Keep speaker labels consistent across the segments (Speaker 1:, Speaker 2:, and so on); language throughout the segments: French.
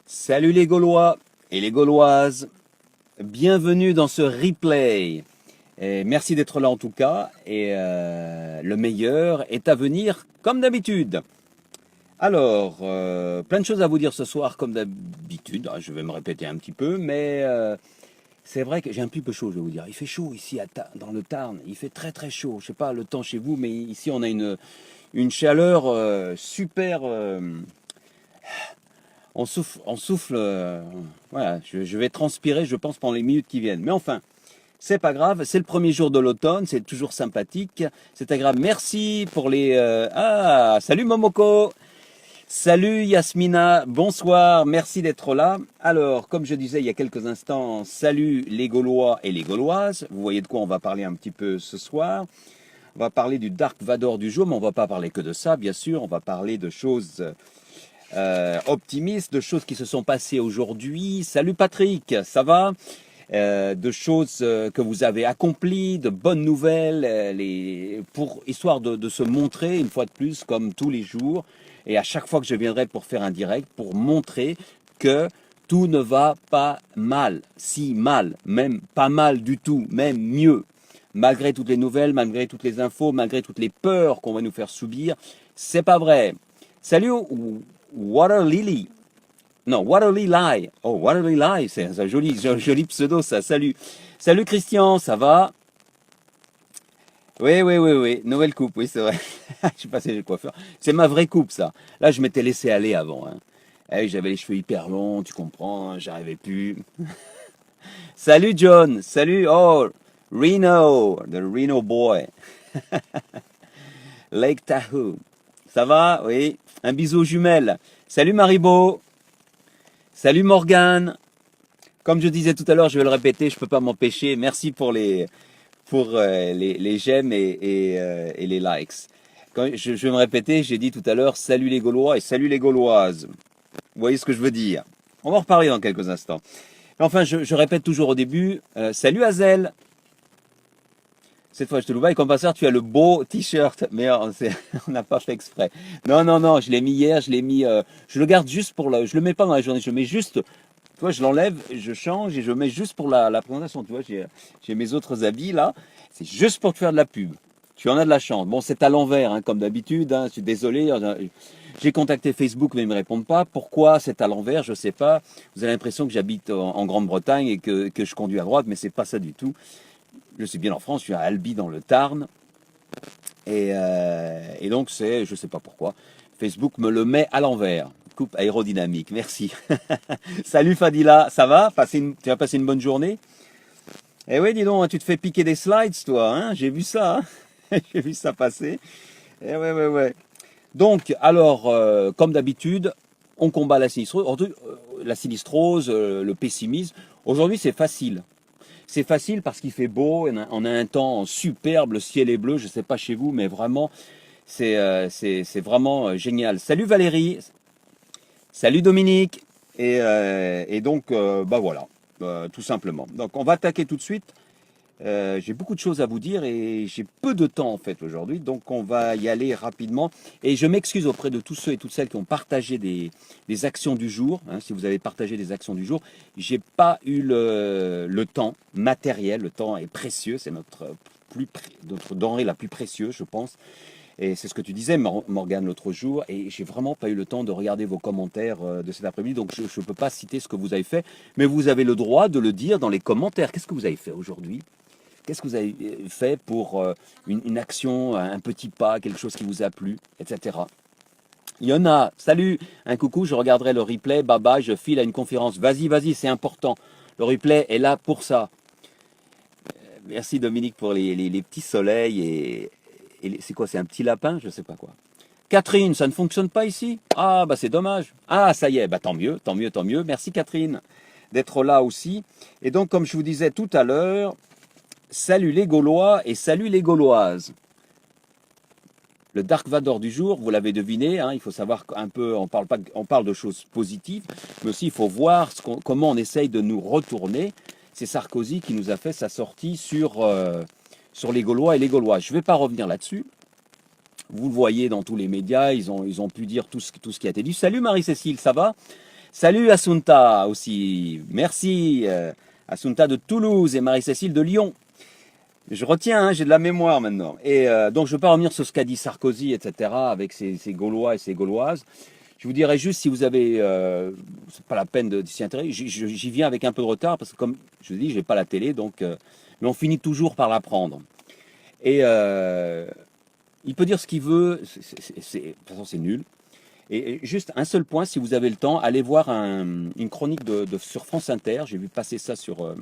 Speaker 1: Salut les Gaulois et les Gauloises, bienvenue dans ce replay. Et merci d'être là en tout cas, et le meilleur est à venir comme d'habitude. Alors, plein de choses à vous dire ce soir comme d'habitude, je vais me répéter un petit peu, mais c'est vrai que j'ai un petit peu chaud, je vais vous dire. Il fait chaud ici dans le Tarn, il fait très très chaud. Je sais pas le temps chez vous, mais ici on a une chaleur super. On souffle, voilà, je vais transpirer, je pense, pendant les minutes qui viennent. Mais enfin, c'est pas grave, c'est le premier jour de l'automne, c'est toujours sympathique, c'est agréable. Merci pour les... Ah, salut Momoko, salut Yasmina, bonsoir, merci d'être là. Alors, comme je disais il y a quelques instants, salut les Gaulois et les Gauloises. Vous voyez de quoi on va parler un petit peu ce soir. On va parler du Dark Vador du jour, mais on va pas parler que de ça, bien sûr. On va parler de choses... optimiste, de choses qui se sont passées aujourd'hui. Salut Patrick, ça va? De choses que vous avez accomplies, de bonnes nouvelles, histoire de se montrer une fois de plus comme tous les jours. Et à chaque fois que je viendrai pour faire un direct, pour montrer que tout ne va pas mal, si mal, même pas mal du tout, même mieux. Malgré toutes les nouvelles, malgré toutes les infos, malgré toutes les peurs qu'on va nous faire subir, c'est pas vrai. Salut Water Lily. Non, Water Lily. Oh, Water Lily, c'est un joli pseudo, ça. Salut. Salut Christian, ça va? Oui. Nouvelle coupe, oui, c'est vrai. Je suis passé chez le coiffeur. C'est ma vraie coupe, ça. Là, je m'étais laissé aller avant. Hein. J'avais les cheveux hyper longs, tu comprends, hein, j'arrivais plus. Salut John, salut. Oh, Reno, the Reno boy. Lake Tahoe. Ça va? Oui. Un bisou aux jumelles. Salut Maribo. Salut Morgane. Comme je disais tout à l'heure, je vais le répéter, je ne peux pas m'empêcher. Merci pour les j'aime et les likes. Quand je vais me répéter, j'ai dit tout à l'heure, salut les Gaulois et salut les Gauloises. Vous voyez ce que je veux dire? On va en reparler dans quelques instants. Enfin, je répète toujours au début, salut Hazel. Cette fois, je te le vois. Et comme passeur, tu as le beau t-shirt. Mais on n'a pas fait exprès. Non. Je l'ai mis hier. Je le garde juste pour je le mets pas dans la journée. Je le mets juste. Tu vois, je l'enlève, je change et je mets juste pour la présentation. Tu vois, j'ai mes autres habits là. C'est juste pour te faire de la pub. Tu en as de la chance. Bon, c'est à l'envers, hein, comme d'habitude. Hein, je suis désolé. J'ai contacté Facebook, mais ils ne me répondent pas. Pourquoi c'est à l'envers? Je ne sais pas. Vous avez l'impression que j'habite en Grande-Bretagne et que je conduis à droite, mais c'est pas ça du tout. Je suis bien en France, je suis à Albi dans le Tarn. Et donc, je ne sais pas pourquoi, Facebook me le met à l'envers. Coupe aérodynamique, merci. Salut Fadila, ça va? Tu as passé une bonne journée? Eh oui, dis donc, tu te fais piquer des slides, toi, hein? J'ai vu ça, hein. J'ai vu ça passer. Eh ouais. Donc, alors, comme d'habitude, on combat la sinistrose, le pessimisme. Aujourd'hui, c'est facile. C'est facile parce qu'il fait beau, on a un temps superbe, le ciel est bleu, je ne sais pas chez vous, mais vraiment, c'est vraiment génial. Salut Valérie, salut Dominique, et donc, voilà, tout simplement. Donc on va attaquer tout de suite. J'ai beaucoup de choses à vous dire et j'ai peu de temps en fait aujourd'hui, donc on va y aller rapidement. Et je m'excuse auprès de tous ceux et toutes celles qui ont partagé des actions du jour. Hein, si vous avez partagé des actions du jour, j'ai pas eu le temps matériel. Le temps est précieux, c'est notre denrée la plus précieuse, je pense. Et c'est ce que tu disais, Morgane, l'autre jour, et j'ai vraiment pas eu le temps de regarder vos commentaires de cet après-midi, donc je ne peux pas citer ce que vous avez fait, mais vous avez le droit de le dire dans les commentaires. Qu'est-ce que vous avez fait aujourd'hui? Qu'est-ce que vous avez fait pour une action, un petit pas, quelque chose qui vous a plu, etc. Il y en a. Salut, un coucou, je regarderai le replay. Bye bye, je file à une conférence. Vas-y, c'est important. Le replay est là pour ça. Merci Dominique pour les petits soleils et c'est quoi? C'est un petit lapin? Je sais pas quoi. Catherine, ça ne fonctionne pas ici? Ah, bah c'est dommage. Ah, ça y est, bah tant mieux. Merci Catherine d'être là aussi. Et donc, comme je vous disais tout à l'heure, salut les Gaulois et salut les Gauloises. Le Dark Vador du jour, vous l'avez deviné, hein, il faut savoir un peu, on parle de choses positives, mais aussi il faut voir comment on essaye de nous retourner. C'est Sarkozy qui nous a fait sa sortie sur les Gaulois et les Gaulois. Je ne vais pas revenir là-dessus. Vous le voyez dans tous les médias, ils ont pu dire tout ce qui a été dit. Salut Marie-Cécile, ça va? Salut Assunta aussi, merci. Assunta de Toulouse et Marie-Cécile de Lyon. Je retiens, hein, j'ai de la mémoire maintenant. Et donc je ne vais pas revenir sur ce qu'a dit Sarkozy, etc., avec ses Gaulois et ses Gauloises. Je vous dirais juste, si vous avez, c'est pas la peine de s'y intéresser, j'y viens avec un peu de retard, parce que comme je vous dis, je n'ai pas la télé, donc, mais on finit toujours par l'apprendre. Et il peut dire ce qu'il veut, de toute façon c'est nul. Et juste un seul point, si vous avez le temps, allez voir une chronique sur France Inter, j'ai vu passer ça sur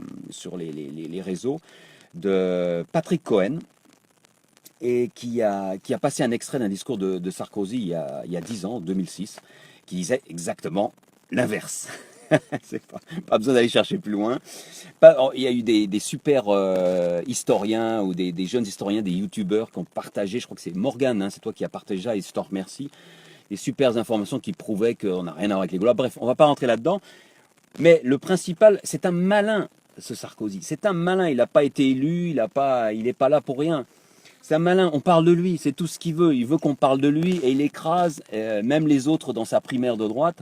Speaker 1: les réseaux, de Patrick Cohen, et qui a passé un extrait d'un discours de Sarkozy il y a 10 ans, en 2006, qui disait exactement l'inverse. C'est pas besoin d'aller chercher plus loin. Il y a eu des super historiens ou des jeunes historiens, des youtubeurs qui ont partagé, je crois que c'est Morgane, hein, c'est toi qui as partagé ça, et je t'en remercie, des super informations qui prouvaient qu'on n'a rien à voir avec les Gaulois. Bref, on ne va pas rentrer là-dedans. Mais le principal, c'est un malin, ce Sarkozy. C'est un malin, il n'a pas été élu, il n'est pas là pour rien. C'est un malin, on parle de lui, c'est tout ce qu'il veut. Il veut qu'on parle de lui et il écrase même les autres dans sa primaire de droite.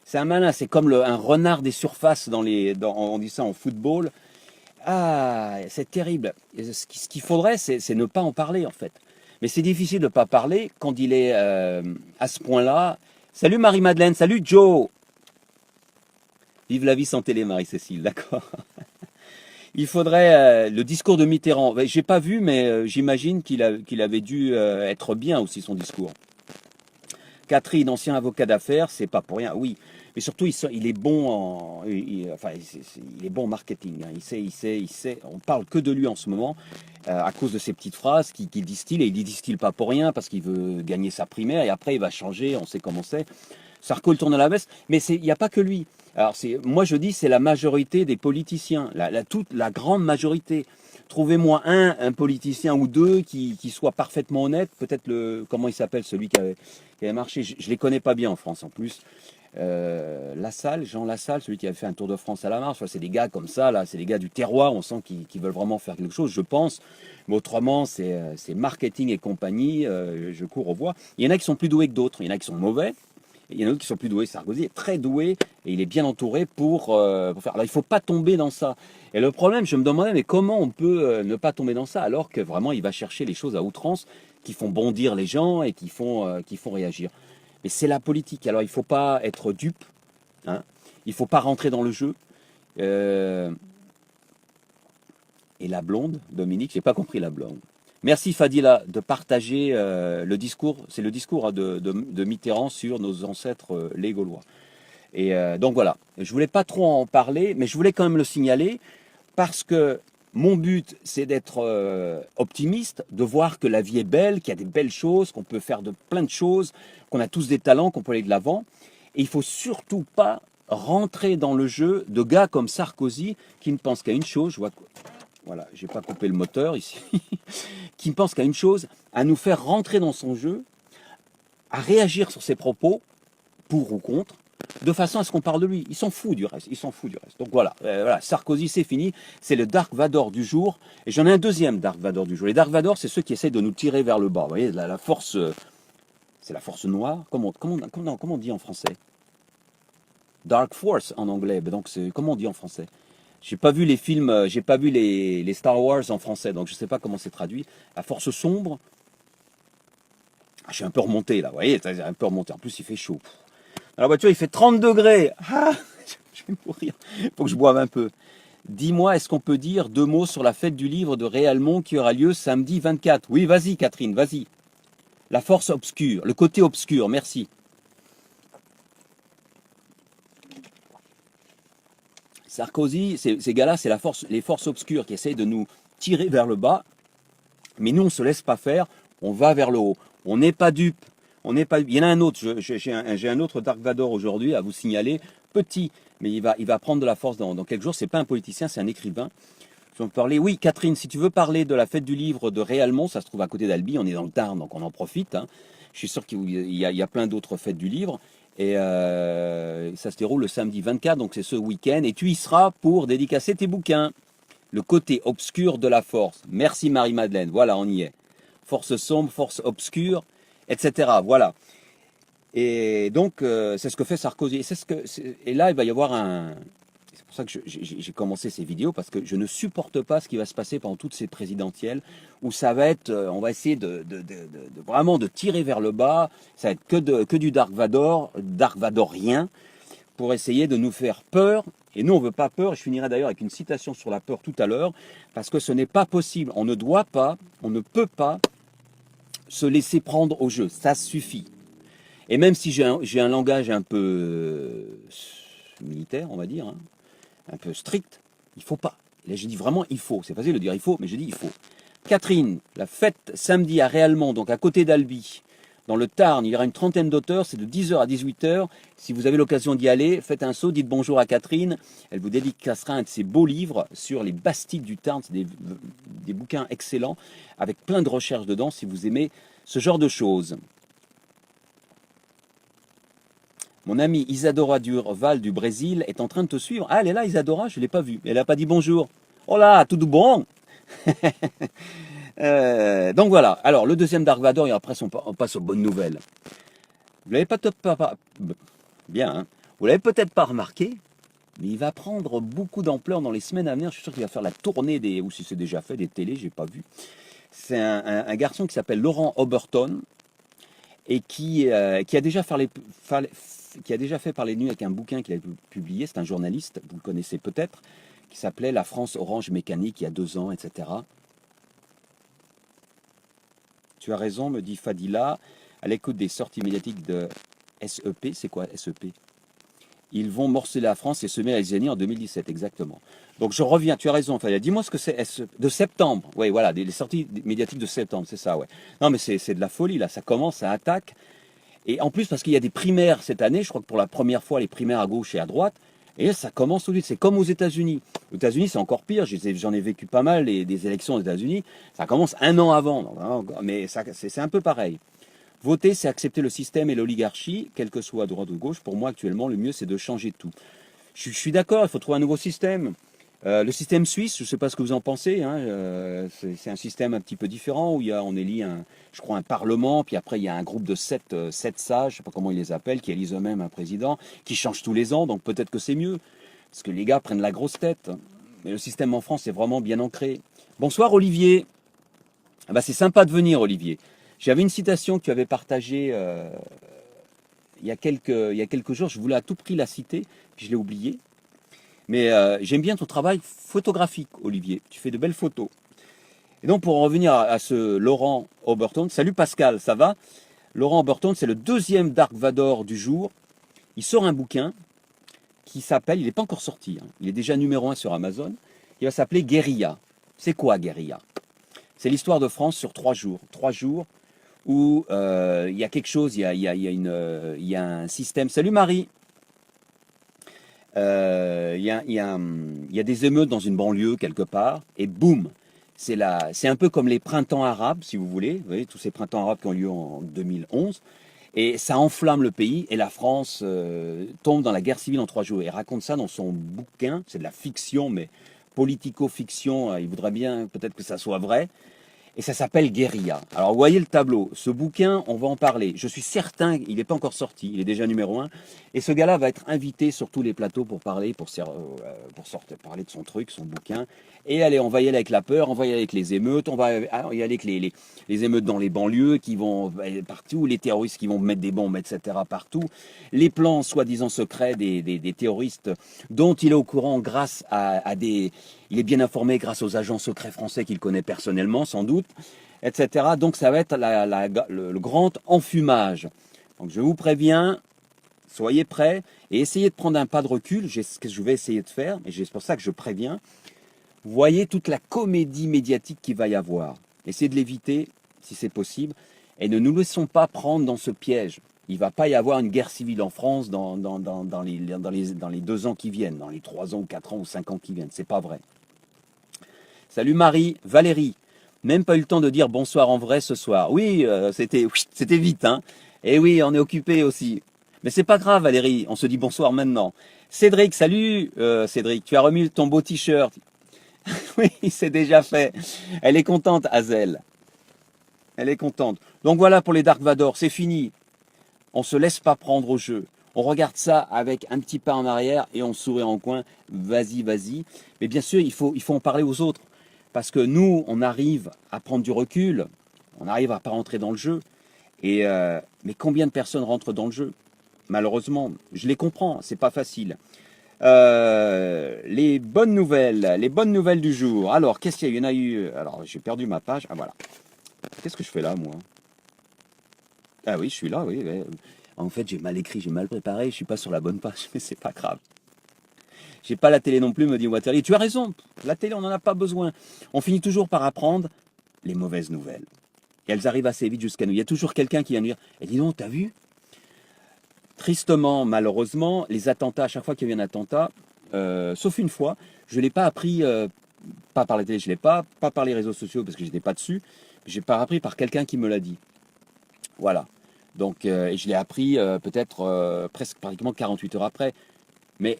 Speaker 1: C'est un malin, c'est comme un renard des surfaces on dit ça en football. Ah, c'est terrible. Ce qu'il faudrait, c'est ne pas en parler en fait. Mais c'est difficile de ne pas parler quand il est à ce point-là. Salut Marie-Madeleine, salut Joe. Vive la vie sans télé, Marie-Cécile, d'accord. Il faudrait le discours de Mitterrand. J'ai pas vu, mais j'imagine qu'il avait dû être bien aussi son discours. Catherine, ancien avocat d'affaires, c'est pas pour rien. Oui, mais surtout il est bon il est bon en marketing. Hein. Il sait. On parle que de lui en ce moment à cause de ces petites phrases qu'il distille, et il ne distille pas pour rien parce qu'il veut gagner sa primaire et après il va changer. On sait comment c'est. Sarko le tourne à la baisse, mais il n'y a pas que lui. Alors moi je dis c'est la majorité des politiciens, toute la grande majorité. Trouvez-moi un politicien ou deux qui soit parfaitement honnête. Peut-être comment il s'appelle celui qui avait marché. Je ne les connais pas bien en France en plus. Jean Lassalle, celui qui avait fait un Tour de France à la marche. Enfin, c'est des gars comme ça, là, c'est des gars du terroir. On sent qu'ils veulent vraiment faire quelque chose, je pense. Mais autrement, c'est marketing et compagnie. Je cours au bois. Il y en a qui sont plus doués que d'autres. Il y en a qui sont mauvais. Il y en a d'autres qui sont plus doués. Sarkozy est très doué et il est bien entouré pour faire. Alors il ne faut pas tomber dans ça. Et le problème, je me demandais, mais comment on peut ne pas tomber dans ça alors que vraiment il va chercher les choses à outrance qui font bondir les gens et qui font réagir. Mais c'est la politique. Alors il ne faut pas être dupe. Hein. Il ne faut pas rentrer dans le jeu. Et la blonde, Dominique, j'ai pas compris la blonde. Merci Fadila de partager le discours, c'est le discours de Mitterrand sur nos ancêtres les Gaulois. Et donc voilà, je voulais pas trop en parler, mais je voulais quand même le signaler parce que mon but c'est d'être optimiste, de voir que la vie est belle, qu'il y a des belles choses, qu'on peut faire plein de choses, qu'on a tous des talents, qu'on peut aller de l'avant. Et il faut surtout pas rentrer dans le jeu de gars comme Sarkozy qui ne pensent qu'à une chose. Je vois voilà, j'ai pas coupé le moteur ici, qui ne pense qu'à une chose, à nous faire rentrer dans son jeu, à réagir sur ses propos, pour ou contre, de façon à ce qu'on parle de lui. Il s'en fout du reste, Donc voilà, Sarkozy c'est fini, c'est le Dark Vador du jour, et j'en ai un deuxième Dark Vador du jour. Les Dark Vador, c'est ceux qui essaient de nous tirer vers le bas. Vous voyez, la force, c'est la force noire, comment on dit en français? Dark Force en anglais, donc comment on dit en français? J'ai pas vu les films, j'ai pas vu les Star Wars en français, donc je sais pas comment c'est traduit. La force sombre. Ah, je suis un peu remonté là, vous voyez, un peu remonté. En plus, il fait chaud. Dans la voiture, il fait 30 degrés. Ah, je vais mourir. Il faut que je boive un peu. Dis-moi, est-ce qu'on peut dire 2 mots sur la fête du livre de Réalmont qui aura lieu samedi 24? Oui, vas-y, Catherine, vas-y. La force obscure, le côté obscur, merci. Sarkozy, ces gars-là, c'est les forces obscures qui essayent de nous tirer vers le bas. Mais nous, on ne se laisse pas faire, on va vers le haut. On n'est pas dupe. Il y en a un autre, j'ai un autre Dark Vador aujourd'hui à vous signaler. Petit, mais il va prendre de la force dans quelques jours. Ce n'est pas un politicien, c'est un écrivain. Je vais parler. Oui, Catherine, si tu veux parler de la fête du livre de Réalmont, ça se trouve à côté d'Albi, on est dans le Tarn, donc on en profite. Hein. Je suis sûr qu'il y a plein d'autres fêtes du livre. Et ça se déroule le samedi 24, donc c'est ce week-end. Et tu y seras pour dédicacer tes bouquins. Le côté obscur de la force. Merci Marie-Madeleine, voilà, on y est. Force sombre, force obscure. etc. Voilà. Et donc, c'est ce que fait Sarkozy. Et là, il va y avoir un... C'est pour ça que j'ai commencé ces vidéos, parce que je ne supporte pas ce qui va se passer pendant toutes ces présidentielles, où ça va être... on va essayer vraiment de tirer vers le bas, ça va être que du Dark Vadorien, pour essayer de nous faire peur. Et nous, on ne veut pas peur. Je finirai d'ailleurs avec une citation sur la peur tout à l'heure, parce que ce n'est pas possible. On ne doit pas, on ne peut pas se laisser prendre au jeu. Ça suffit. Et même si j'ai un langage un peu militaire, on va dire, hein, un peu strict, il faut pas. Là, je dis vraiment il faut. C'est facile de dire il faut, mais je dis il faut. Catherine, la fête samedi à Réalmont, donc à côté d'Albi, dans le Tarn, il y aura une trentaine d'auteurs, c'est de 10h à 18h. Si vous avez l'occasion d'y aller, faites un saut, dites bonjour à Catherine. Elle vous dédicacera un de ses beaux livres sur les bastides du Tarn. C'est des bouquins excellents, avec plein de recherches dedans, si vous aimez ce genre de choses. Mon amie Isadora Durval du Brésil est en train de te suivre. Ah, elle est là, Isadora, je ne l'ai pas vue. Elle n'a pas dit bonjour. Oh là, tout bon. Donc voilà. Alors, le deuxième Dark Vador, et après, on passe aux bonnes nouvelles. Vous l'avez bien, hein. Vous l'avez peut-être pas remarqué, mais il va prendre beaucoup d'ampleur dans les semaines à venir. Je suis sûr qu'il va faire la tournée ou si c'est déjà fait, des télés, j'ai pas vu. C'est un garçon qui s'appelle Laurent Oberton, et qui a déjà fait parler de lui avec un bouquin qu'il a publié. C'est un journaliste, vous le connaissez peut-être, qui s'appelait La France Orange Mécanique il y a 2 ans, etc. Tu as raison, me dit Fadila, à l'écoute des sorties médiatiques de SEP. C'est quoi SEP? Ils vont morceler la France et semer la zizanie en 2017, exactement. Donc je reviens, tu as raison, Fadila. Dis-moi ce que c'est SEP. De septembre. Oui, voilà, les sorties médiatiques de septembre, c'est ça, ouais. Non, mais c'est de la folie, là. Ça commence, ça attaque. Et en plus, parce qu'il y a des primaires cette année, je crois que pour la première fois, les primaires à gauche et à droite, et ça commence tout de suite. C'est comme aux États-Unis. Aux États-Unis, c'est encore pire. J'en ai vécu pas mal des élections aux États-Unis. Ça commence 1 an avant. Mais c'est un peu pareil. Voter, c'est accepter le système et l'oligarchie, quel que soit à droite ou gauche. Pour moi, actuellement, le mieux, c'est de changer tout. Je suis d'accord, il faut trouver un nouveau système. Le système suisse, je ne sais pas ce que vous en pensez, hein, c'est un système un petit peu différent où on élit je crois un parlement, puis après il y a un groupe de 7 sages, je ne sais pas comment ils les appellent, qui élisent eux-mêmes un président, qui change tous les ans, donc peut-être que c'est mieux, parce que les gars prennent la grosse tête. Mais le système en France est vraiment bien ancré. Bonsoir Olivier. Ah bah, c'est sympa de venir Olivier. J'avais une citation que tu avais partagée il y a quelques jours, je voulais à tout prix la citer, puis je l'ai oubliée. Mais j'aime bien ton travail photographique, Olivier. Tu fais de belles photos. Et donc, pour en revenir à ce Laurent Oberton, salut Pascal, ça va? Laurent Oberton, c'est le deuxième Dark Vador du jour. Il sort un bouquin qui s'appelle, il n'est pas encore sorti, hein, il est déjà numéro 1 sur Amazon. Il va s'appeler Guérilla. C'est quoi Guérilla? C'est l'histoire de France sur 3 jours. 3 jours où il y a quelque chose, il y a un système. Salut Marie! Il y a des émeutes dans une banlieue quelque part, et boum, c'est un peu comme les printemps arabes, si vous voulez, tous ces printemps arabes qui ont lieu en 2011, et ça enflamme le pays, et la France tombe dans la guerre civile en 3 jours. Il raconte ça dans son bouquin, c'est de la fiction, mais politico-fiction, il voudrait bien peut-être que ça soit vrai. Et ça s'appelle Guérilla. Alors, vous voyez le tableau. Ce bouquin, on va en parler. Je suis certain qu'il n'est pas encore sorti. Il est déjà numéro 1. Et ce gars-là va être invité sur tous les plateaux pour parler, parler de son truc, son bouquin. Et allez, on va y aller avec la peur, on va y aller avec les émeutes, on va y aller avec les émeutes dans les banlieues qui vont partout, les terroristes qui vont mettre des bombes, etc. partout. Les plans soi-disant secrets des terroristes dont il est au courant grâce à des... Il est bien informé grâce aux agents secrets français qu'il connaît personnellement, sans doute, etc. Donc ça va être le grand enfumage. Donc je vous préviens, soyez prêts et essayez de prendre un pas de recul. C'est ce que je vais essayer de faire, et c'est pour ça que je préviens. Voyez toute la comédie médiatique qu'il va y avoir. Essayez de l'éviter si c'est possible et ne nous laissons pas prendre dans ce piège. Il ne va pas y avoir une guerre civile en France dans les 2 ans qui viennent, dans les 3 ans, 4 ans ou 5 ans qui viennent. C'est pas vrai. Salut Marie, Valérie. Même pas eu le temps de dire bonsoir en vrai ce soir. Oui, c'était vite, hein. Et oui, on est occupé aussi. Mais c'est pas grave Valérie, on se dit bonsoir maintenant. Cédric, salut Cédric, tu as remis ton beau t-shirt. Oui, c'est déjà fait. Elle est contente, Hazel. Elle est contente. Donc voilà pour les Dark Vador, c'est fini. On ne se laisse pas prendre au jeu. On regarde ça avec un petit pas en arrière et on sourit en coin. Vas-y, vas-y. Mais bien sûr, il faut en parler aux autres. Parce que nous, on arrive à prendre du recul. On arrive à pas rentrer dans le jeu. Mais combien de personnes rentrent dans le jeu? Malheureusement, je les comprends, c'est pas facile. Les bonnes nouvelles du jour. Alors, qu'est-ce qu'il y a? Il y en a eu. Alors, j'ai perdu ma page. Ah voilà. Qu'est-ce que je fais là, moi? Ah oui, je suis là, oui. Ouais. En fait, j'ai mal écrit, j'ai mal préparé, je suis pas sur la bonne page, mais c'est pas grave. J'ai pas la télé non plus, me dit Waterly. Tu as raison, la télé, on n'en a pas besoin. On finit toujours par apprendre les mauvaises nouvelles. Et elles arrivent assez vite jusqu'à nous. Il y a toujours quelqu'un qui vient nous dire, eh, dis donc, t'as vu? Tristement, malheureusement, les attentats, à chaque fois qu'il y a eu un attentat, sauf une fois, je ne l'ai pas appris, pas par la télé, je ne l'ai pas par les réseaux sociaux parce que je n'étais pas dessus, j'ai pas appris par quelqu'un qui me l'a dit. Voilà. Donc, et je l'ai appris peut-être presque pratiquement 48 heures après. Mais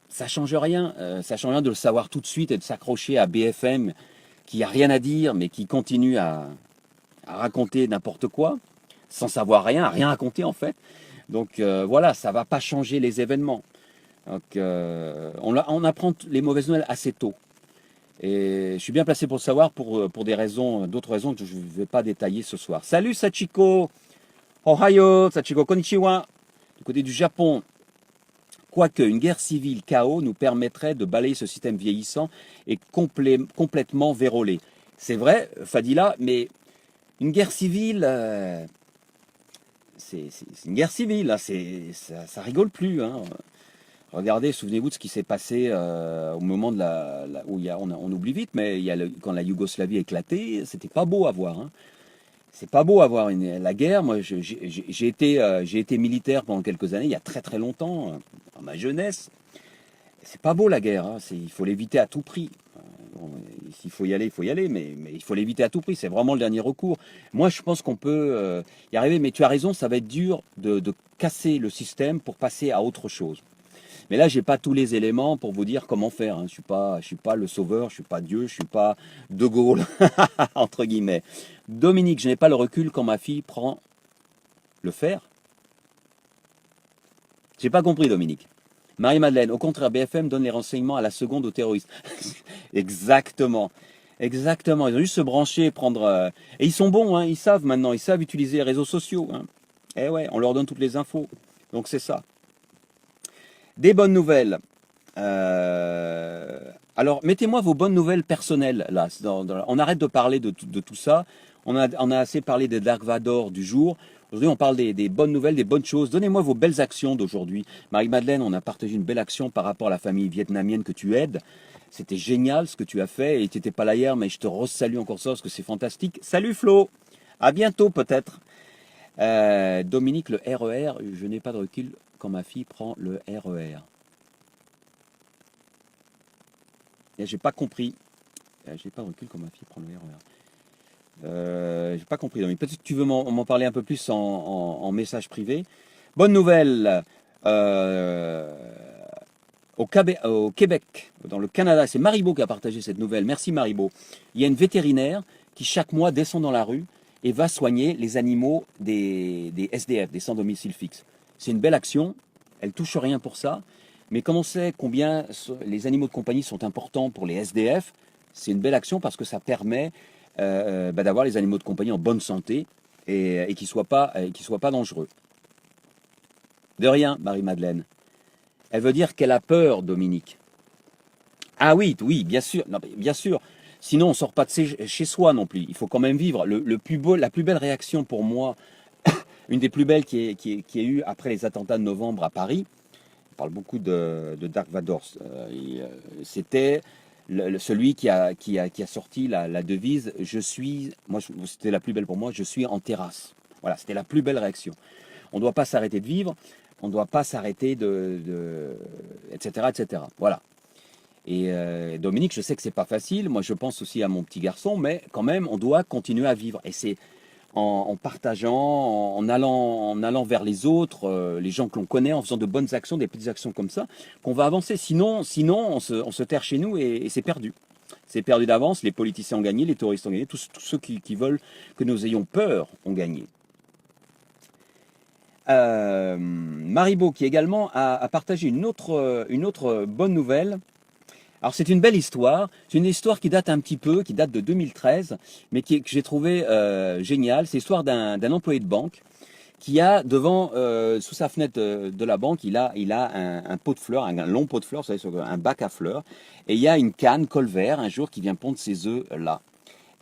Speaker 1: ça change rien. Ça change rien de le savoir tout de suite et de s'accrocher à BFM qui a rien à dire, mais qui continue à raconter n'importe quoi, sans savoir rien, à rien raconter en fait. Donc voilà, ça ne va pas changer les événements. Donc, on apprend les mauvaises nouvelles assez tôt. Et je suis bien placé pour le savoir pour des raisons, d'autres raisons que je ne vais pas détailler ce soir. Salut Sachiko! Ohayo, Sachiko, konnichiwa! Du côté du Japon, quoique une guerre civile chaos nous permettrait de balayer ce système vieillissant et complètement vérolé. C'est vrai, Fadila, mais une guerre civile, c'est une guerre civile, là, ça rigole plus. Hein. Regardez, souvenez-vous de ce qui s'est passé au moment de où on oublie vite, mais quand la Yougoslavie a éclaté, c'était pas beau à voir. Hein. C'est pas beau à voir la guerre. Moi, j'ai été militaire pendant quelques années, il y a très très longtemps, dans ma jeunesse. C'est pas beau la guerre, hein. Il faut l'éviter à tout prix. Bon, s'il faut y aller, mais il faut l'éviter à tout prix. C'est vraiment le dernier recours. Moi, je pense qu'on peut y arriver, mais tu as raison, ça va être dur de casser le système pour passer à autre chose. Mais là, j'ai pas tous les éléments pour vous dire comment faire. Hein. Je suis pas le sauveur, je suis pas Dieu, je suis pas De Gaulle, entre guillemets. Dominique, je n'ai pas le recul quand ma fille prend le fer. J'ai pas compris, Dominique. Marie-Madeleine, au contraire, BFM donne les renseignements à la seconde aux terroristes. Exactement. Exactement. Ils ont juste se brancher, prendre. Et ils sont bons, hein. Ils savent maintenant, ils savent utiliser les réseaux sociaux. Hein. Eh ouais, on leur donne toutes les infos. Donc c'est ça. Des bonnes nouvelles. Alors, mettez-moi vos bonnes nouvelles personnelles, là. On arrête de parler de tout ça. On a assez parlé des Dark Vador du jour. Aujourd'hui, on parle des bonnes nouvelles, des bonnes choses. Donnez-moi vos belles actions d'aujourd'hui. Marie-Madeleine, on a partagé une belle action par rapport à la famille vietnamienne que tu aides. C'était génial ce que tu as fait. Et tu n'étais pas là hier, mais je te resalue encore ça parce que c'est fantastique. Salut Flo. À bientôt peut-être. Dominique, le RER, je n'ai pas de recul quand ma fille prend le RER. J'ai pas compris. J'ai pas de recul quand ma fille prend le RER. J'ai pas compris. Mais peut-être que tu veux m'en parler un peu plus en message privé. Bonne nouvelle. Au Québec, dans le Canada, c'est Maribo qui a partagé cette nouvelle. Merci Maribo. Il y a une vétérinaire qui chaque mois descend dans la rue et va soigner les animaux des SDF, des sans domicile fixe. C'est une belle action. Elle touche rien pour ça. Mais comme on sait combien les animaux de compagnie sont importants pour les SDF, c'est une belle action parce que ça permet d'avoir les animaux de compagnie en bonne santé et qu'ils ne soient pas dangereux. De rien, Marie-Madeleine. Elle veut dire qu'elle a peur, Dominique. Ah oui, oui, bien sûr. Non, bien sûr. Sinon, on ne sort pas de chez soi non plus. Il faut quand même vivre. La plus belle réaction pour moi, une des plus belles qui est eue après les attentats de novembre à Paris, on parle beaucoup de Dark Vador. C'était celui qui a sorti la devise « Je suis », moi c'était la plus belle pour moi, « Je suis en terrasse ». Voilà, c'était la plus belle réaction. On ne doit pas s'arrêter de vivre, on ne doit pas s'arrêter etc., etc. Voilà. Et Dominique, je sais que c'est pas facile. Moi, je pense aussi à mon petit garçon, mais quand même, on doit continuer à vivre. Et c'est en partageant, en allant vers les autres, les gens que l'on connaît, en faisant de bonnes actions, des petites actions comme ça, qu'on va avancer. Sinon on se terre chez nous et c'est perdu. C'est perdu d'avance, les politiciens ont gagné, les terroristes ont gagné, tous ceux qui veulent que nous ayons peur ont gagné. Maribo qui également a partagé une autre bonne nouvelle. Alors c'est une belle histoire, c'est une histoire qui date un petit peu, qui date de 2013, mais que j'ai trouvé géniale. C'est l'histoire d'un employé de banque qui a devant, sous sa fenêtre de la banque, il a un pot de fleurs, un long pot de fleurs, vous savez, un bac à fleurs, et il y a une canne colvert un jour qui vient pondre ses œufs là.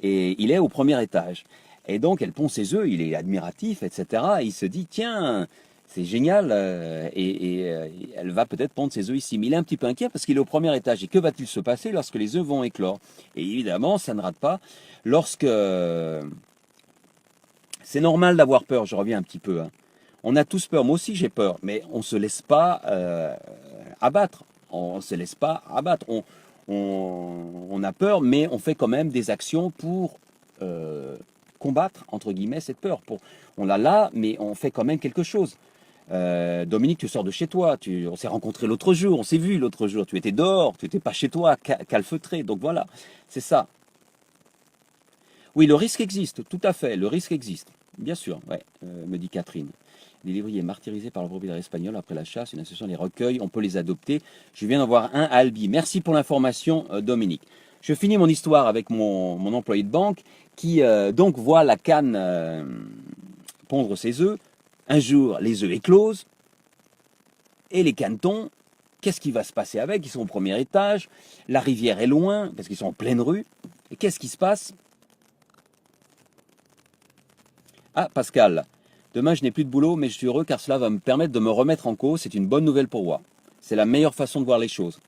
Speaker 1: Et il est au premier étage. Et donc elle pond ses œufs, il est admiratif, etc. Et il se dit, tiens, c'est génial, elle va peut-être pondre ses œufs ici. Mais il est un petit peu inquiet parce qu'il est au premier étage. Et que va-t-il se passer lorsque les œufs vont éclore? Et évidemment, ça ne rate pas. Lorsque... c'est normal d'avoir peur, je reviens un petit peu. Hein. On a tous peur, moi aussi j'ai peur, mais on ne se laisse pas abattre. On ne se laisse pas abattre. On a peur, mais on fait quand même des actions pour combattre, entre guillemets, cette peur. On l'a là, mais on fait quand même quelque chose. Dominique, tu sors de chez toi, on s'est rencontrés l'autre jour, on s'est vu l'autre jour, tu étais dehors, tu n'étais pas chez toi, calfeutré, donc voilà, c'est ça. Oui, le risque existe, tout à fait, le risque existe, bien sûr, ouais, me dit Catherine. Les lévriers martyrisés par le propriétaire espagnol après la chasse, une association les recueille, on peut les adopter. Je viens d'en voir un à Albi. Merci pour l'information, Dominique. Je finis mon histoire avec mon employé de banque qui donc voit la canne pondre ses œufs. Un jour, les œufs éclosent et les canetons, qu'est-ce qui va se passer avec? Ils sont au premier étage, la rivière est loin parce qu'ils sont en pleine rue. Et qu'est-ce qui se passe? Ah, Pascal, demain je n'ai plus de boulot, mais je suis heureux car cela va me permettre de me remettre en cause. C'est une bonne nouvelle pour moi. C'est la meilleure façon de voir les choses.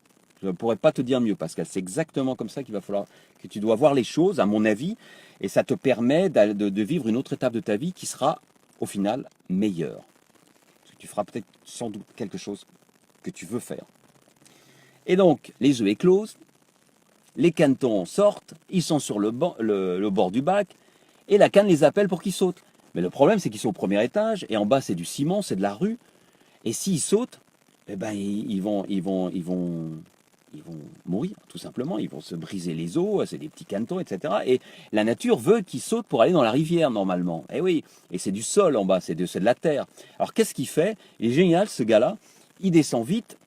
Speaker 1: Je ne pourrais pas te dire mieux, Pascal. C'est exactement comme ça qu'il va falloir que tu dois voir les choses, à mon avis. Et ça te permet de vivre une autre étape de ta vie qui sera, au final, meilleure. Parce que tu feras peut-être sans doute quelque chose que tu veux faire. Et donc, les œufs éclosent, les canetons sortent, ils sont sur le bord du bac, et la canne les appelle pour qu'ils sautent. Mais le problème, c'est qu'ils sont au premier étage, et en bas, c'est du ciment, c'est de la rue. Et s'ils sautent, eh ben, ils vont mourir, tout simplement. Ils vont se briser les os, c'est des petits canetons, etc. Et la nature veut qu'ils sautent pour aller dans la rivière, normalement. Eh oui, et c'est du sol en bas, c'est de la terre. Alors, qu'est-ce qu'il fait? Il est génial, ce gars-là. Il descend vite,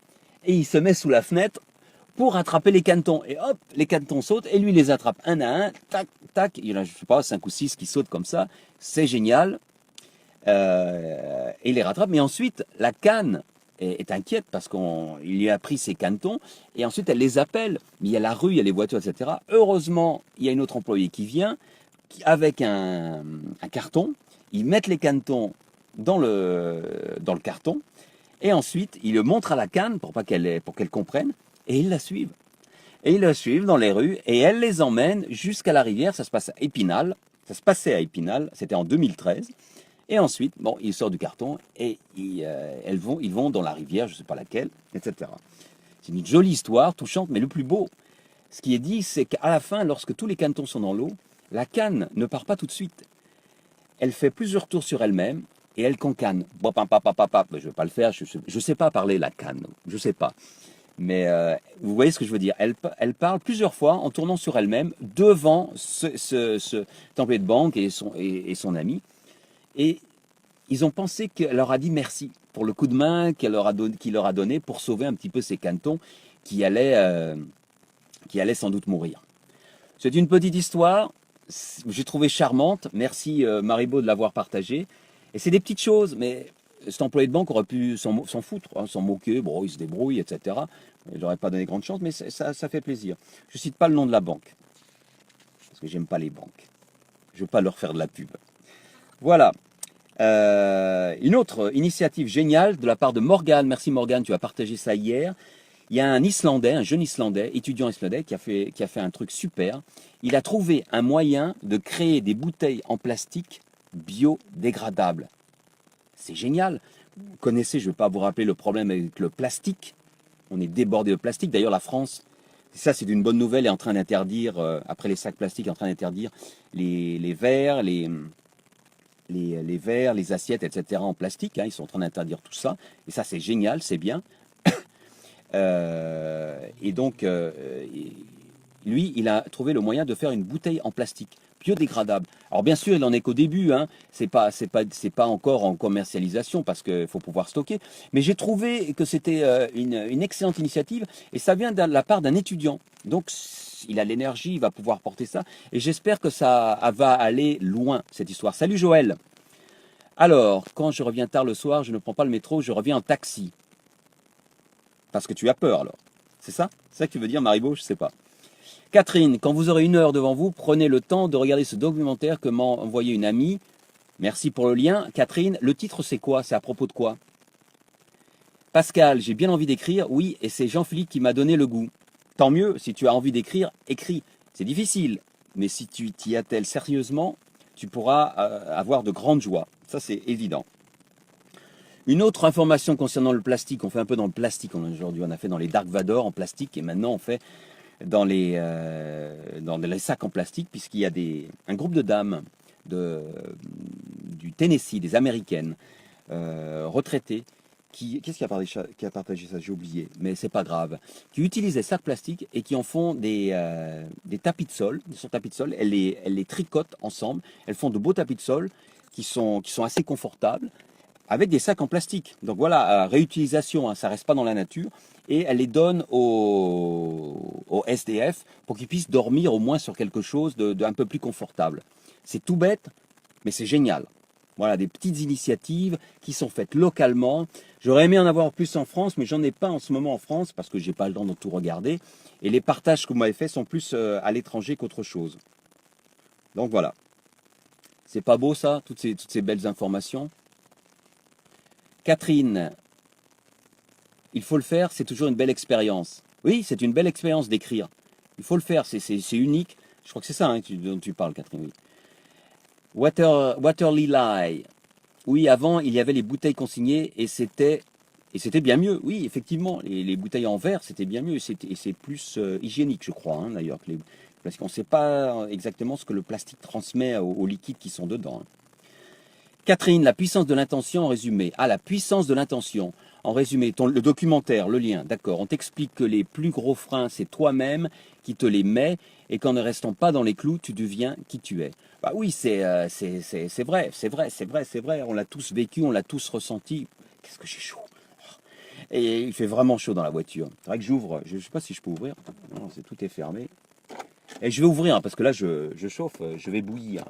Speaker 1: et il se met sous la fenêtre pour attraper les canetons. Et hop, les canetons sautent, et lui, il les attrape un à un, tac, tac. Il y en a, je sais pas, 5 ou 6 qui sautent comme ça. C'est génial. Et il les rattrape. Mais ensuite, la canne est inquiète parce qu'il lui a pris ses canetons. Et ensuite, elle les appelle. Mais il y a la rue, il y a les voitures, etc. Heureusement, il y a une autre employée qui vient avec un carton. Ils mettent les canetons dans le carton. Et ensuite, ils le montrent à la canne pour qu'elle comprenne. Et ils la suivent. Et ils la suivent dans les rues. Et elle les emmène jusqu'à la rivière. Ça se passe à Épinal. Ça se passait à Épinal. C'était en 2013. Et ensuite, bon, il sort du carton et ils vont dans la rivière, je ne sais pas laquelle, etc. C'est une jolie histoire, touchante, mais le plus beau, ce qui est dit, c'est qu'à la fin, lorsque tous les canetons sont dans l'eau, la canne ne part pas tout de suite. Elle fait plusieurs tours sur elle-même et elle cancane. Je ne vais pas le faire, je ne sais pas parler la canne, je ne sais pas. Mais vous voyez ce que je veux dire. Elle parle plusieurs fois en tournant sur elle-même devant cet employé de banque et son ami. Et ils ont pensé qu'elle leur a dit merci pour le coup de main qu'il leur a donné pour sauver un petit peu ces canetons qui allaient sans doute mourir. C'est une petite histoire, j'ai trouvé charmante. Merci Maribo de l'avoir partagée. Et c'est des petites choses, mais cet employé de banque aurait pu s'en foutre, hein, s'en moquer, bon, il se débrouille, etc. Il n'aurait pas donné grande chance, mais ça fait plaisir. Je ne cite pas le nom de la banque, parce que j'aime pas les banques. Je ne veux pas leur faire de la pub. Voilà. Une autre initiative géniale de la part de Morgane. Merci Morgane, tu as partagé ça hier. Il y a un jeune Islandais, étudiant islandais, qui a fait un truc super. Il a trouvé un moyen de créer des bouteilles en plastique biodégradables. C'est génial. Vous connaissez, je ne vais pas vous rappeler le problème avec le plastique. On est débordé de plastique. D'ailleurs, la France, ça c'est une bonne nouvelle, est en train d'interdire, après les sacs plastiques, est en train d'interdire les verres, les verres, les assiettes, etc. en plastique. Hein, ils sont en train d'interdire tout ça. Et ça, c'est génial, c'est bien. Et donc, Lui, il a trouvé le moyen de faire une bouteille en plastique biodégradable. Alors bien sûr, il en est qu'au début, hein. C'est pas encore en commercialisation parce qu'il faut pouvoir stocker. Mais j'ai trouvé que c'était une excellente initiative et ça vient de la part d'un étudiant. Donc il a l'énergie, il va pouvoir porter ça et j'espère que ça va aller loin cette histoire. Salut Joël. Alors, quand je reviens tard le soir, je ne prends pas le métro, je reviens en taxi. Parce que tu as peur alors. C'est ça? C'est ça que tu veux dire, Maribo? Je sais pas. Catherine, quand vous aurez 1 heure devant vous, prenez le temps de regarder ce documentaire que m'a envoyé une amie. Merci pour le lien. Catherine, le titre c'est quoi? C'est à propos de quoi? Pascal, j'ai bien envie d'écrire. Oui, et c'est Jean-Philippe qui m'a donné le goût. Tant mieux, si tu as envie d'écrire, écris. C'est difficile, mais si tu t'y attelles sérieusement, tu pourras avoir de grandes joies. Ça, c'est évident. Une autre information concernant le plastique, on fait un peu dans le plastique aujourd'hui, on a fait dans les Dark Vador en plastique et maintenant on fait dans les sacs en plastique puisqu'il y a un groupe de dames du Tennessee, des Américaines retraitées, qu'est-ce qui a partagé ça? J'ai oublié, mais c'est pas grave. Qui utilisent des sacs plastiques et qui en font des tapis de sol, des tapis de sol. Elles les tricotent ensemble. Elles font de beaux tapis de sol qui sont assez confortables avec des sacs en plastique. Donc voilà, réutilisation, hein, ça reste pas dans la nature. Et elles les donnent aux SDF pour qu'ils puissent dormir au moins sur quelque chose d'un peu plus confortable. C'est tout bête, mais c'est génial. Voilà, des petites initiatives qui sont faites localement. J'aurais aimé en avoir plus en France, mais j'en ai pas en ce moment en France parce que j'ai pas le temps de tout regarder. Et les partages que vous m'avez faits sont plus à l'étranger qu'autre chose. Donc voilà. C'est pas beau ça, toutes ces belles informations. Catherine, il faut le faire, c'est toujours une belle expérience. Oui, c'est une belle expérience d'écrire. Il faut le faire, c'est unique. Je crois que c'est ça hein, dont tu parles, Catherine. Oui. Waterloo Lie. Oui, avant, il y avait les bouteilles consignées et c'était bien mieux. Oui, effectivement, les bouteilles en verre, c'était bien mieux. Et c'est plus hygiénique, je crois, hein, d'ailleurs. Parce qu'on ne sait pas exactement ce que le plastique transmet aux liquides qui sont dedans. Hein. Catherine, la puissance de l'intention en résumé. Ah, la puissance de l'intention. En résumé, le documentaire, le lien, d'accord. On t'explique que les plus gros freins, c'est toi-même qui te les mets et qu'en ne restant pas dans les clous, tu deviens qui tu es. Bah oui, c'est vrai, c'est vrai, c'est vrai, c'est vrai. On l'a tous vécu, on l'a tous ressenti. Qu'est-ce que j'ai chaud. Et il fait vraiment chaud dans la voiture. C'est vrai que j'ouvre, je ne sais pas si je peux ouvrir. Non, tout est fermé. Et je vais ouvrir, hein, parce que là, je chauffe, je vais bouillir.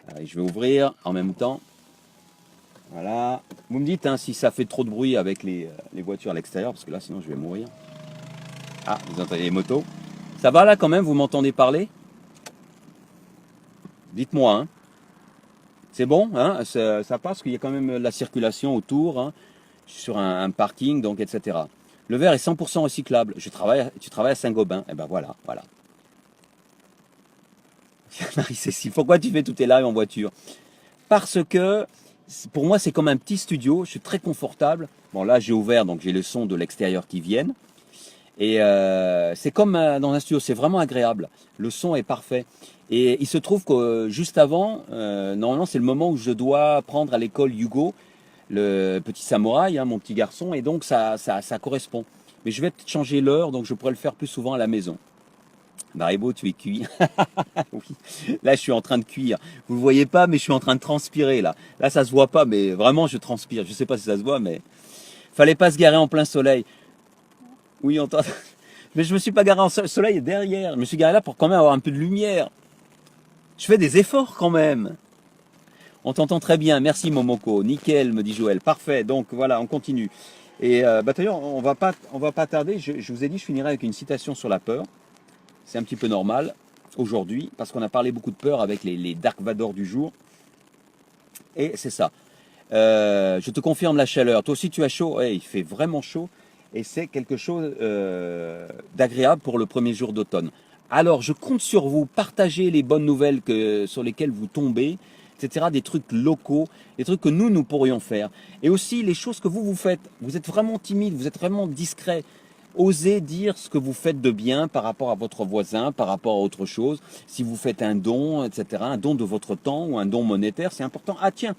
Speaker 1: Allez, je vais ouvrir en même temps. Voilà. Vous me dites hein, si ça fait trop de bruit avec les voitures à l'extérieur, parce que là, sinon, je vais mourir. Ah, vous entendez les motos. Ça va là quand même, vous m'entendez parler? Dites-moi. Hein. C'est bon hein, ça passe, parce qu'il y a quand même la circulation autour. Hein. Je suis sur un parking, donc etc. Le verre est 100% recyclable. Tu travailles à Saint-Gobain. Eh ben voilà, voilà. Marie-Cécile, pourquoi tu fais tous tes lives en voiture? Parce que pour moi c'est comme un petit studio, je suis très confortable. Bon là j'ai ouvert donc j'ai le son de l'extérieur qui viennent. Et c'est comme dans un studio, c'est vraiment agréable. Le son est parfait. Et il se trouve que juste avant, normalement c'est le moment où je dois prendre à l'école Hugo, le petit samouraï, hein, mon petit garçon, et donc ça correspond. Mais je vais peut-être changer l'heure, donc je pourrais le faire plus souvent à la maison. Maribo, tu es cuit. Oui. Là, je suis en train de cuire. Vous ne le voyez pas, mais je suis en train de transpirer là. Là, ça se voit pas, mais vraiment, je transpire. Je ne sais pas si ça se voit, mais fallait pas se garer en plein soleil. Oui, on t'entend. Mais je me suis pas garé en soleil derrière. Je me suis garé là pour quand même avoir un peu de lumière. Je fais des efforts quand même. On t'entend très bien. Merci Momoko. Nickel, me dit Joël. Parfait. Donc voilà, on continue. Et d'ailleurs, on va pas tarder. Je vous ai dit, je finirai avec une citation sur la peur. C'est un petit peu normal aujourd'hui, parce qu'on a parlé beaucoup de peur avec les Dark Vador du jour. Et c'est ça. Je te confirme la chaleur. Toi aussi tu as chaud. Ouais, il fait vraiment chaud. Et c'est quelque chose d'agréable pour le premier jour d'automne. Alors je compte sur vous. Partagez les bonnes nouvelles sur lesquelles vous tombez, etc. Des trucs locaux, des trucs que nous pourrions faire. Et aussi les choses que vous faites. Vous êtes vraiment timide, vous êtes vraiment discret. Osez dire ce que vous faites de bien par rapport à votre voisin, par rapport à autre chose. Si vous faites un don, etc., un don de votre temps ou un don monétaire, c'est important. Ah tiens,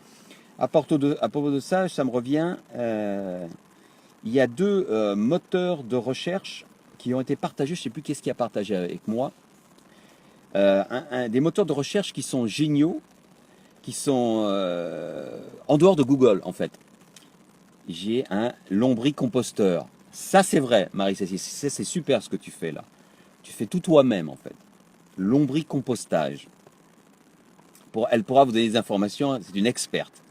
Speaker 1: à propos de ça, ça me revient. Il y a 2 moteurs de recherche qui ont été partagés, je ne sais plus qu'est-ce qui a partagé avec moi, des moteurs de recherche qui sont géniaux, qui sont en dehors de Google en fait. J'ai un lombricomposteur. Ça c'est vrai, Marie-Cécile, c'est super ce que tu fais là. Tu fais tout toi-même en fait. Lombricompostage. Elle pourra vous donner des informations, c'est une experte.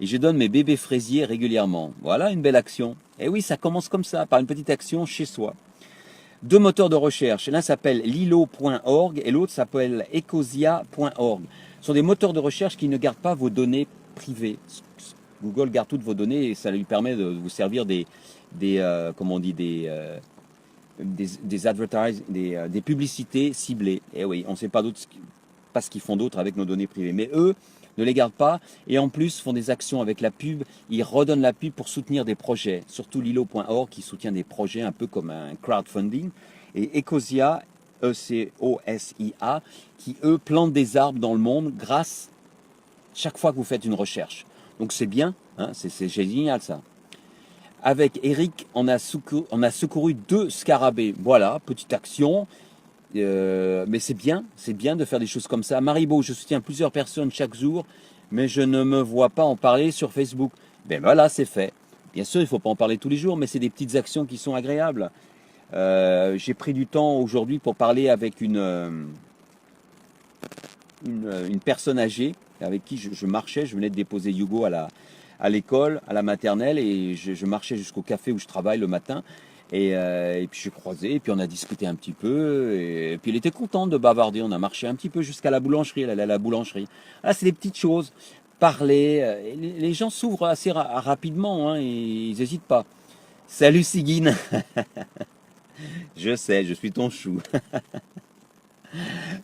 Speaker 1: Et je donne mes bébés fraisiers régulièrement. Voilà une belle action. Et oui, ça commence comme ça, par une petite action chez soi. 2 moteurs de recherche. L'un s'appelle lilo.org et l'autre s'appelle ecosia.org. Ce sont des moteurs de recherche qui ne gardent pas vos données privées. Google garde toutes vos données et ça lui permet de vous servir des publicités ciblées. Et oui, on ne sait pas ce qu'ils font d'autre avec nos données privées. Mais eux ne les gardent pas et en plus font des actions avec la pub. Ils redonnent la pub pour soutenir des projets. Surtout lilo.org qui soutient des projets un peu comme un crowdfunding. Et Ecosia, E-C-O-S-I-A, qui eux plantent des arbres dans le monde grâce chaque fois que vous faites une recherche. Donc c'est bien, hein, c'est génial ça. Avec Eric, on a secouru 2 scarabées. Voilà, petite action. Mais c'est bien de faire des choses comme ça. Maribo, je soutiens plusieurs personnes chaque jour, mais je ne me vois pas en parler sur Facebook. Ben voilà, c'est fait. Bien sûr, il ne faut pas en parler tous les jours, mais c'est des petites actions qui sont agréables. J'ai pris du temps aujourd'hui pour parler avec une personne âgée avec qui je marchais. Je venais de déposer Hugo à l'école, à la maternelle, et je marchais jusqu'au café où je travaille le matin. Et puis j'ai croisé, et puis on a discuté un petit peu, et puis il était content de bavarder. On a marché un petit peu jusqu'à la boulangerie, elle allait à la boulangerie. Là, c'est des petites choses. Parler, les gens s'ouvrent assez rapidement, hein, et ils n'hésitent pas. Salut Sigine. Je sais, je suis ton chou.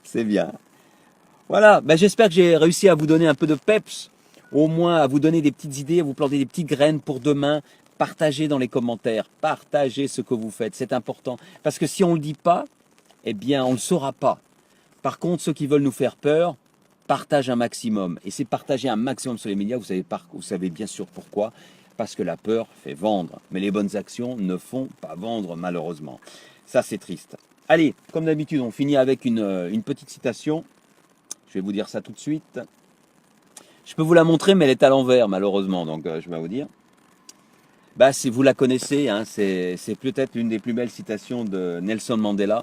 Speaker 1: C'est bien. Voilà, ben, j'espère que j'ai réussi à vous donner un peu de peps, au moins à vous donner des petites idées, à vous planter des petites graines pour demain. Partagez dans les commentaires, partagez ce que vous faites, c'est important. Parce que si on ne le dit pas, eh bien on ne le saura pas. Par contre, ceux qui veulent nous faire peur, partagent un maximum. Et c'est partager un maximum sur les médias, vous savez bien sûr pourquoi. Parce que la peur fait vendre. Mais les bonnes actions ne font pas vendre, malheureusement. Ça, c'est triste. Allez, comme d'habitude, on finit avec une petite citation. Je vais vous dire ça tout de suite. Je peux vous la montrer, mais elle est à l'envers, malheureusement. Donc, je vais vous dire. Bah, si vous la connaissez, hein, c'est peut-être l'une des plus belles citations de Nelson Mandela.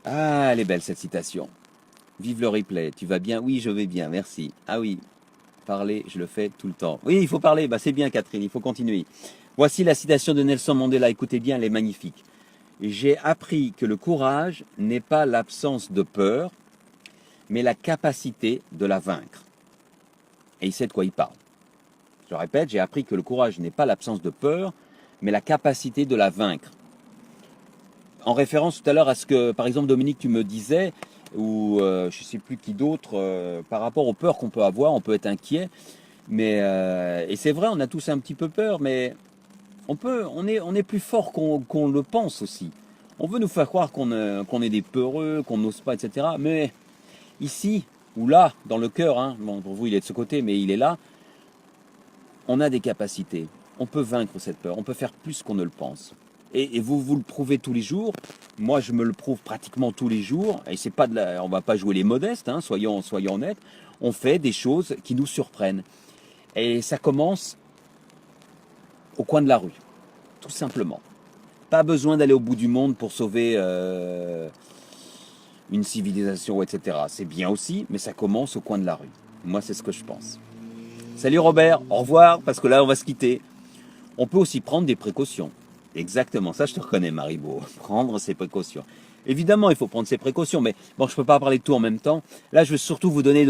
Speaker 1: Ah, elle est belle cette citation. Vive le replay. Tu vas bien? Oui, je vais bien, merci. Ah oui, parler, je le fais tout le temps. Oui, il faut parler. Bah, c'est bien, Catherine, il faut continuer. Voici la citation de Nelson Mandela. Écoutez bien, elle est magnifique. J'ai appris que le courage n'est pas l'absence de peur, mais la capacité de la vaincre. Et il sait de quoi il parle. Je répète, j'ai appris que le courage n'est pas l'absence de peur, mais la capacité de la vaincre. En référence tout à l'heure à ce que, par exemple, Dominique, tu me disais, ou je ne sais plus qui d'autre, par rapport aux peurs qu'on peut avoir, on peut être inquiet. Mais, et c'est vrai, on a tous un petit peu peur, mais on est plus fort qu'on le pense aussi. On veut nous faire croire qu'on est des peureux, qu'on n'ose pas, etc. Mais ici, ou là, dans le cœur, hein, bon, pour vous il est de ce côté, mais il est là, on a des capacités. On peut vaincre cette peur, on peut faire plus qu'on ne le pense. Et vous le prouvez tous les jours. Moi, je me le prouve pratiquement tous les jours. Et c'est pas on va pas jouer les modestes, hein, soyons honnêtes. On fait des choses qui nous surprennent. Et ça commence au coin de la rue, tout simplement. Pas besoin d'aller au bout du monde pour sauver une civilisation, etc. C'est bien aussi, mais ça commence au coin de la rue. Moi, c'est ce que je pense. Salut Robert, au revoir, parce que là, on va se quitter. On peut aussi prendre des précautions. Exactement, ça je te reconnais Maribo, prendre ses précautions. Évidemment, il faut prendre ses précautions, mais bon, je ne peux pas parler de tout en même temps. Là, je veux surtout vous donner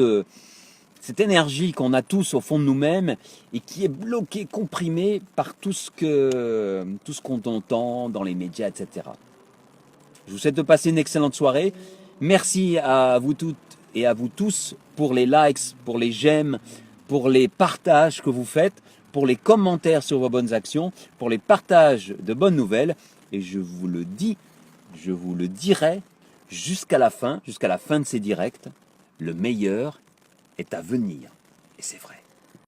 Speaker 1: cette énergie qu'on a tous au fond de nous-mêmes et qui est bloquée, comprimée par tout ce qu'on entend dans les médias, etc. Je vous souhaite de passer une excellente soirée. Merci à vous toutes et à vous tous pour les likes, pour les j'aime, pour les partages que vous faites, pour les commentaires sur vos bonnes actions, pour les partages de bonnes nouvelles. Et je vous le dis, je vous le dirai jusqu'à la fin de ces directs, le meilleur est à venir. Et c'est vrai.